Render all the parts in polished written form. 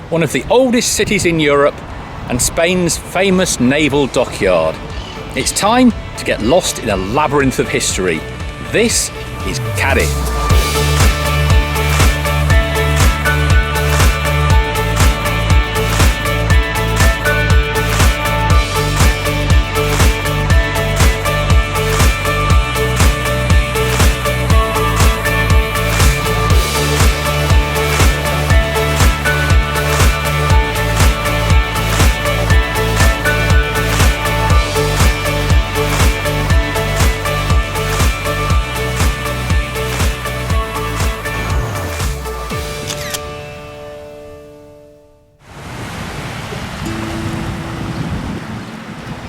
one of the oldest cities in Europe and Spain's famous naval dockyard. It's time to get lost in a labyrinth of history. This is Cádiz.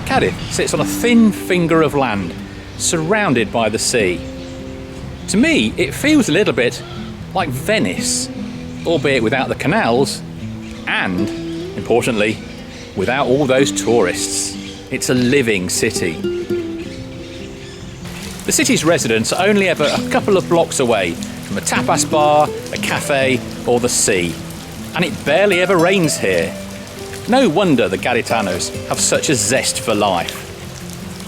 Cádiz sits on a thin finger of land, surrounded by the sea. To me, it feels a little bit like Venice, albeit without the canals and, importantly, without all those tourists. It's a living city. The city's residents are only ever a couple of blocks away from a tapas bar, a cafe or the sea. And it barely ever rains here. No wonder the Gaditanos have such a zest for life.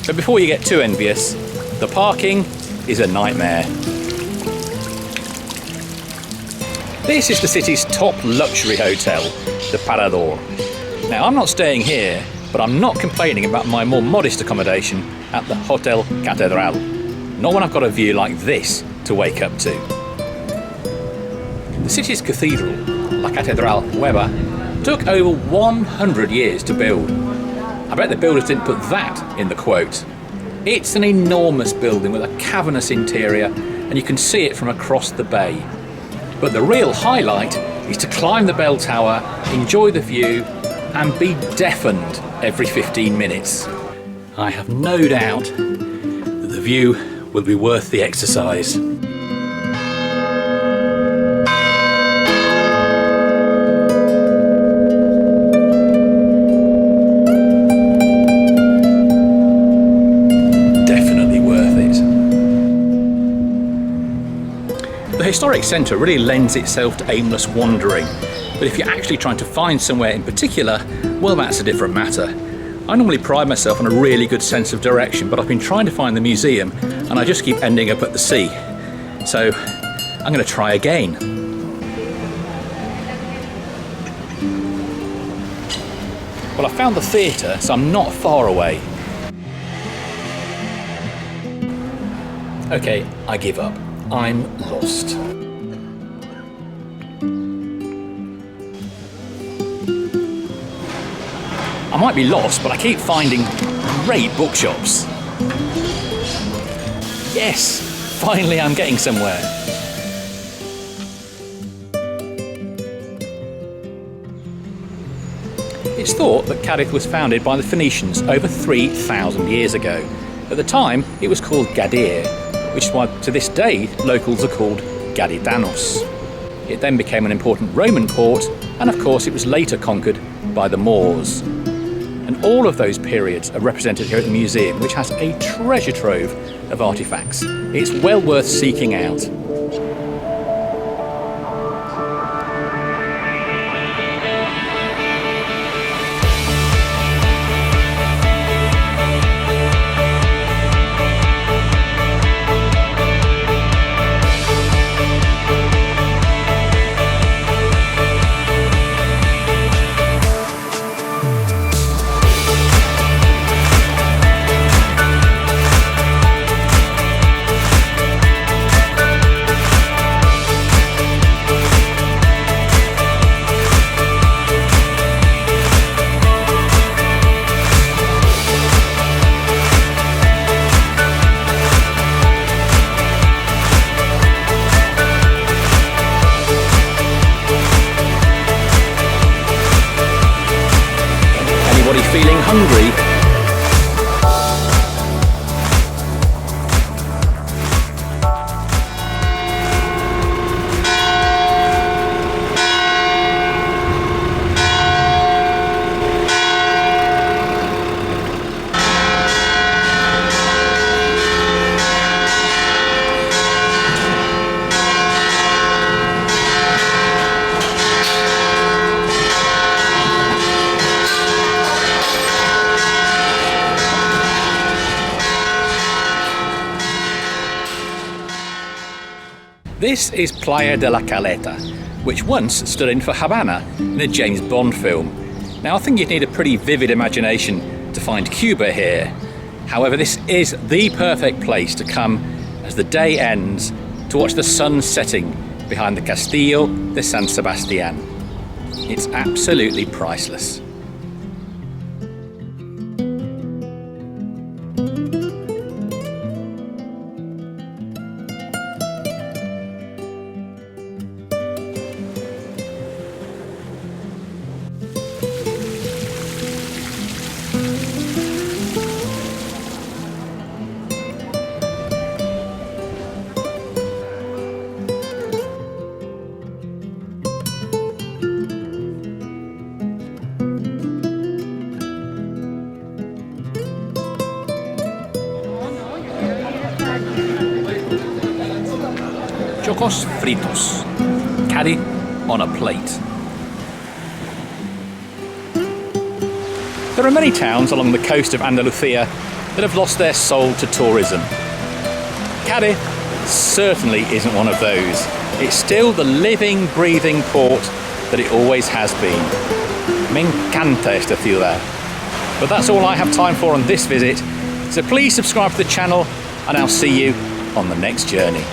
But before you get too envious, the parking is a nightmare. This is the city's top luxury hotel, the Parador. Now, I'm not staying here, but I'm not complaining about my more modest accommodation at the Hotel Catedral. Not when I've got a view like this to wake up to. The city's cathedral, La Catedral Nueva, took over 100 years to build. I bet the builders didn't put that in the quote. It's an enormous building with a cavernous interior, and you can see it from across the bay. But the real highlight is to climb the bell tower, enjoy the view, and be deafened every 15 minutes. I have no doubt that the view will be worth the exercise. The historic centre really lends itself to aimless wandering, but if you're actually trying to find somewhere in particular, well, that's a different matter. I normally pride myself on a really good sense of direction, but I've been trying to find the museum and I just keep ending up at the sea. So I'm going to try again. Well, I found the theatre, so I'm not far away. Okay, I give up. I'm lost. I might be lost, but I keep finding great bookshops. Yes, finally I'm getting somewhere. It's thought that Cádiz was founded by the Phoenicians over 3,000 years ago. At the time, it was called Gadir, which is why to this day locals are called Gaditanos. It then became an important Roman port, and of course it was later conquered by the Moors. And all of those periods are represented here at the museum, which has a treasure trove of artefacts. It's well worth seeking out. Feeling hungry? This is Playa de la Caleta, which once stood in for Havana in a James Bond film. Now I think you'd need a pretty vivid imagination to find Cuba here. However, this is the perfect place to come as the day ends to watch the sun setting behind the Castillo de San Sebastián. It's absolutely priceless. Chocos fritos, Cádiz on a plate. There are many towns along the coast of Andalucía that have lost their soul to tourism. Cádiz certainly isn't one of those. It's still the living, breathing port that it always has been. Me encanta esta ciudad. But that's all I have time for on this visit, so please subscribe to the channel and I'll see you on the next journey.